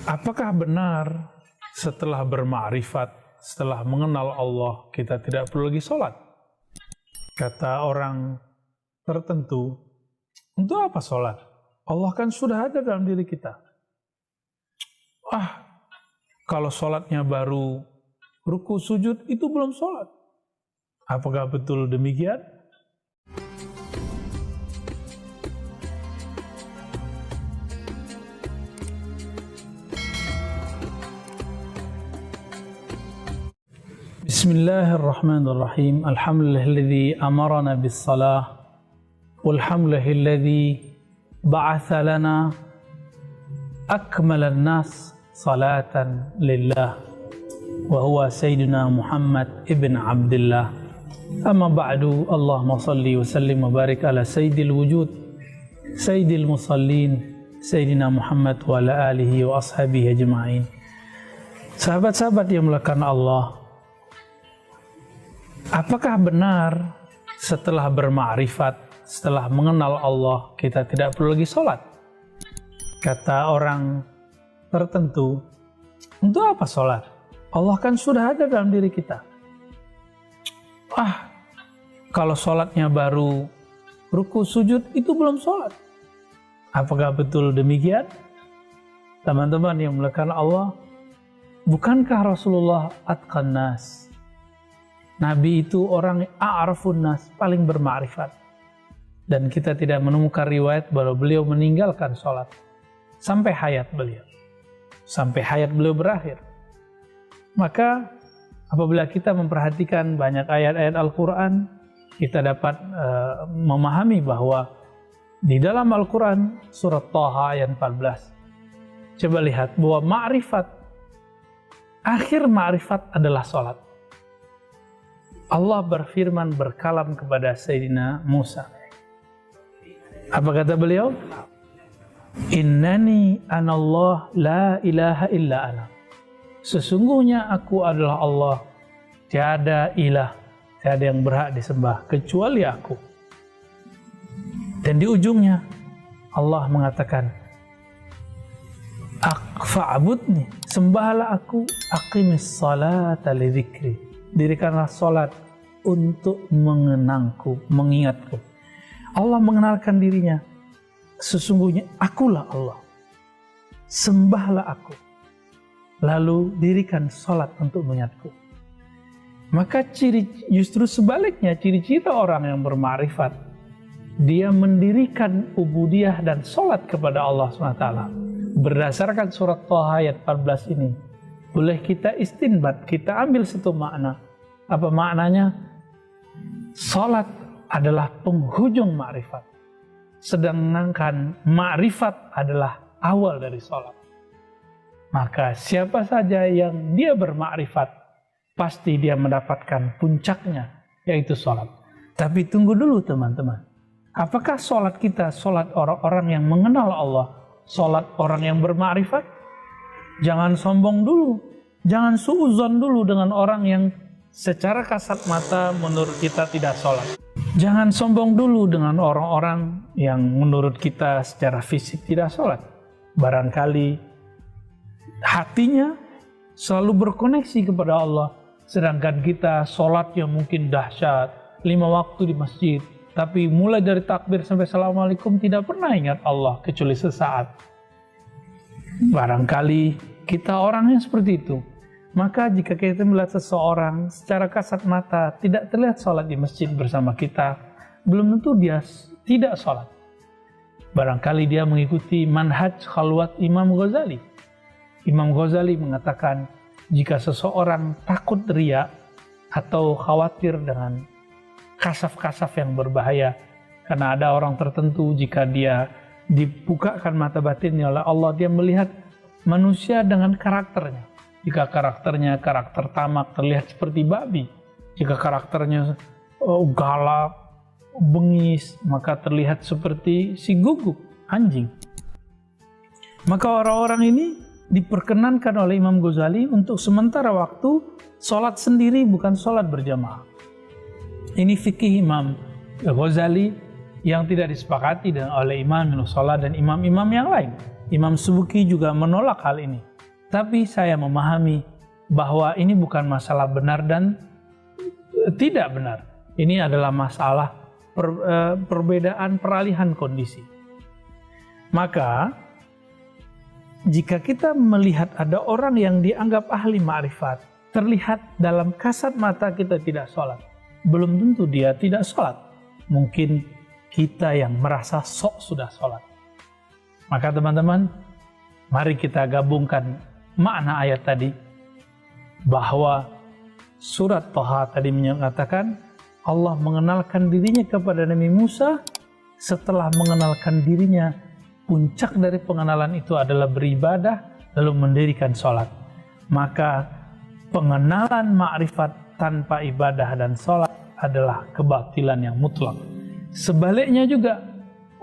Apakah benar setelah bermakrifat, setelah mengenal Allah, kita tidak perlu lagi sholat? Kata orang tertentu, untuk apa sholat? Allah kan sudah ada dalam diri kita. Kalau sholatnya baru ruku sujud, itu belum sholat. Apakah betul demikian? Bismillahirrahmanirrahim. Alhamdulillahilladzi amarana bis-salah walhamdulillahilladzi ba'atha lana akmalan nas salatan lillah wa huwa sayyidina Muhammad ibn Abdullah. Amma ba'du, Allahumma salli wa sallim wa barik ala sayyidil wujud sayyidil musallin sayyidina Muhammad wa ala alihi wa ashabihi ajma'in. Sahabat-sahabat yang mulakan Allah, apakah benar setelah bermakrifat, setelah mengenal Allah, kita tidak perlu lagi sholat? Kata orang tertentu, untuk apa sholat? Allah kan sudah ada dalam diri kita. Kalau sholatnya baru ruku sujud, itu belum sholat. Apakah betul demikian? Teman-teman yang mulakan Allah, bukankah Rasulullah atqan nas? Nabi itu orang a'rafun nas, paling bermakrifat. Dan kita tidak menemukan riwayat bahwa beliau meninggalkan sholat sampai hayat beliau. Sampai hayat beliau berakhir. Maka apabila kita memperhatikan banyak ayat-ayat Al-Quran, kita dapat memahami bahwa di dalam Al-Quran, surat Thaha ayat 14, coba lihat bahwa ma'rifat, akhir ma'rifat adalah sholat. Allah berfirman, berkalam kepada Sayyidina Musa. Apa kata beliau? Innani anallah la ilaha illa ana. Sesungguhnya aku adalah Allah, tiada ilah, tiada yang berhak disembah kecuali aku. Dan di ujungnya Allah mengatakan, fa'budni, sembahlah aku, aqimis salata li dzikri. Dirikanlah salat untuk mengenangku, mengingatku. Allah mengenalkan dirinya, sesungguhnya akulah Allah, sembahlah aku, lalu dirikan salat untuk mengingatku. Maka justru sebaliknya, ciri-ciri orang yang bermakrifat, dia mendirikan ubudiyah dan salat kepada Allah SWT. Berdasarkan surat Thaha ayat 14 ini, boleh kita istinbat, kita ambil satu makna. Apa maknanya? Salat adalah penghujung makrifat, sedangkan makrifat adalah awal dari salat. Maka siapa saja yang dia bermakrifat, pasti dia mendapatkan puncaknya, yaitu salat. Tapi tunggu dulu teman-teman, apakah salat kita salat orang-orang yang mengenal Allah, salat orang yang bermakrifat? Jangan sombong dulu, jangan suudzon dulu dengan orang yang secara kasat mata menurut kita tidak sholat. Jangan sombong dulu dengan orang-orang yang menurut kita secara fisik tidak sholat. Barangkali hatinya selalu berkoneksi kepada Allah, sedangkan kita sholatnya mungkin dahsyat, 5 waktu di masjid, tapi mulai dari takbir sampai assalamualaikum tidak pernah ingat Allah kecuali sesaat. Barangkali kita orang yang seperti itu. Maka jika kita melihat seseorang secara kasat mata tidak terlihat sholat di masjid bersama kita, belum tentu dia tidak sholat. Barangkali dia mengikuti manhaj khalwat Imam Ghazali. Imam Ghazali mengatakan, jika seseorang takut riya atau khawatir dengan kasaf-kasaf yang berbahaya, karena ada orang tertentu jika dia dibukakan mata batinnya oleh Allah, dia melihat manusia dengan karakternya. Jika karakternya karakter tamak, terlihat seperti babi. Jika karakternya galak, bengis, maka terlihat seperti si guguk, anjing. Maka orang-orang ini diperkenankan oleh Imam Ghazali untuk sementara waktu sholat sendiri, bukan sholat berjamaah. Ini fikih Imam Ghazali yang tidak disepakati oleh Imam Ibnu Salah dan imam-imam yang lain. Imam Subuki juga menolak hal ini. Tapi saya memahami bahwa ini bukan masalah benar dan tidak benar. Ini adalah masalah perbedaan peralihan kondisi. Maka jika kita melihat ada orang yang dianggap ahli ma'rifat, terlihat dalam kasat mata kita tidak sholat, belum tentu dia tidak sholat. Mungkin kita yang merasa sok sudah sholat. Maka teman-teman, mari kita gabungkan makna ayat tadi, bahwa surat Thaha tadi menyatakan Allah mengenalkan dirinya kepada Nabi Musa. Setelah mengenalkan dirinya, puncak dari pengenalan itu adalah beribadah lalu mendirikan sholat. Maka pengenalan ma'rifat tanpa ibadah dan sholat adalah kebatilan yang mutlak. Sebaliknya juga,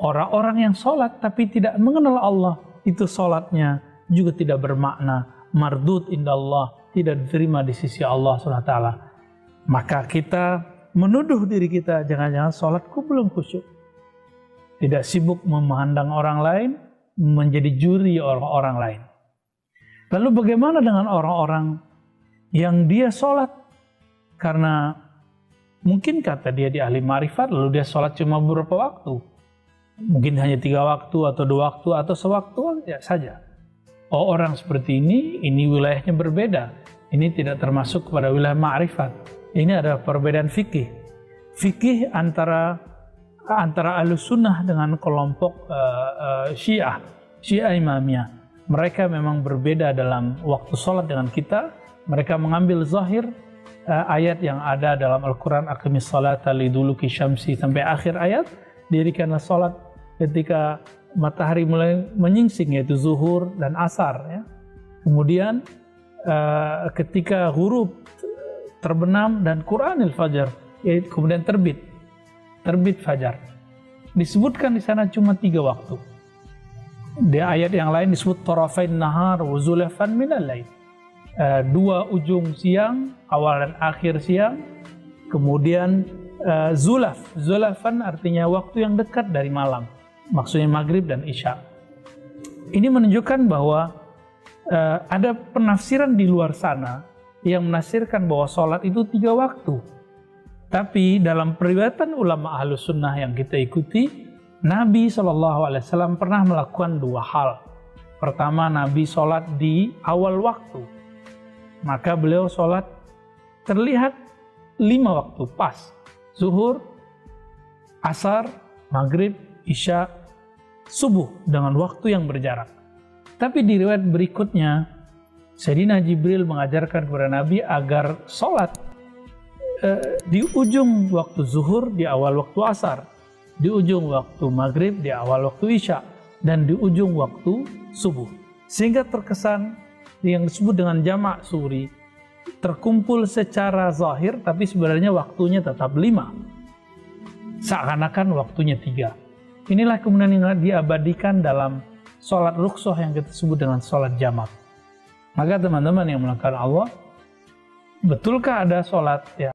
orang-orang yang sholat tapi tidak mengenal Allah, itu sholatnya juga tidak bermakna, mardud indallah, tidak diterima di sisi Allah SWT. Maka kita menuduh diri kita, jangan-jangan sholatku belum khusyuk. Tidak sibuk memandang orang lain, menjadi juri orang lain. Lalu bagaimana dengan orang-orang yang dia sholat karena mungkin kata dia di ahli ma'rifat, lalu dia sholat cuma beberapa waktu, mungkin hanya 3 waktu atau 2 waktu atau sewaktu saja. Oh, orang seperti ini wilayahnya berbeda. Ini tidak termasuk kepada wilayah ma'rifat. Ini adalah perbedaan fikih. Fikih antara Ahlus Sunnah dengan kelompok Syiah Imamiyah. Mereka memang berbeda dalam waktu sholat dengan kita. Mereka mengambil zahir ayat yang ada dalam Al-Quran, aqimis salata liduluki syamsi, sampai akhir ayat, dirikanlah sholat ketika matahari mulai menyingsing, yaitu zuhur dan asar, ya. Kemudian ketika ghurub terbenam, dan Quranil fajar, yaitu kemudian terbit fajar. Disebutkan di sana cuma 3 waktu. Di ayat yang lain disebut tarafain nahar wa zulafan minal lail. 2 ujung siang, awal dan akhir siang. Kemudian zulafan artinya waktu yang dekat dari malam. Maksudnya maghrib dan isya. Ini menunjukkan bahwa ada penafsiran di luar sana yang menafsirkan bahwa sholat itu 3 waktu. Tapi dalam periwayatan ulama Ahlus Sunnah yang kita ikuti, Nabi SAW pernah melakukan 2 hal. Pertama, Nabi sholat di awal waktu. Maka beliau sholat terlihat 5 waktu pas. Zuhur, asar, maghrib, isya, subuh dengan waktu yang berjarak. Tapi di riwayat berikutnya, Sayyidina Jibril mengajarkan kepada Nabi agar sholat di ujung waktu zuhur, di awal waktu asar, di ujung waktu maghrib, di awal waktu isya, dan di ujung waktu subuh. Sehingga terkesan yang disebut dengan jamak suri, terkumpul secara zahir, tapi sebenarnya waktunya tetap 5. Seakan-akan waktunya 3. Inilah kemudian yang diabadikan dalam sholat rukhsah yang kita sebut dengan sholat jamak. Maka teman-teman yang melakukan Allah, betulkah ada sholat ya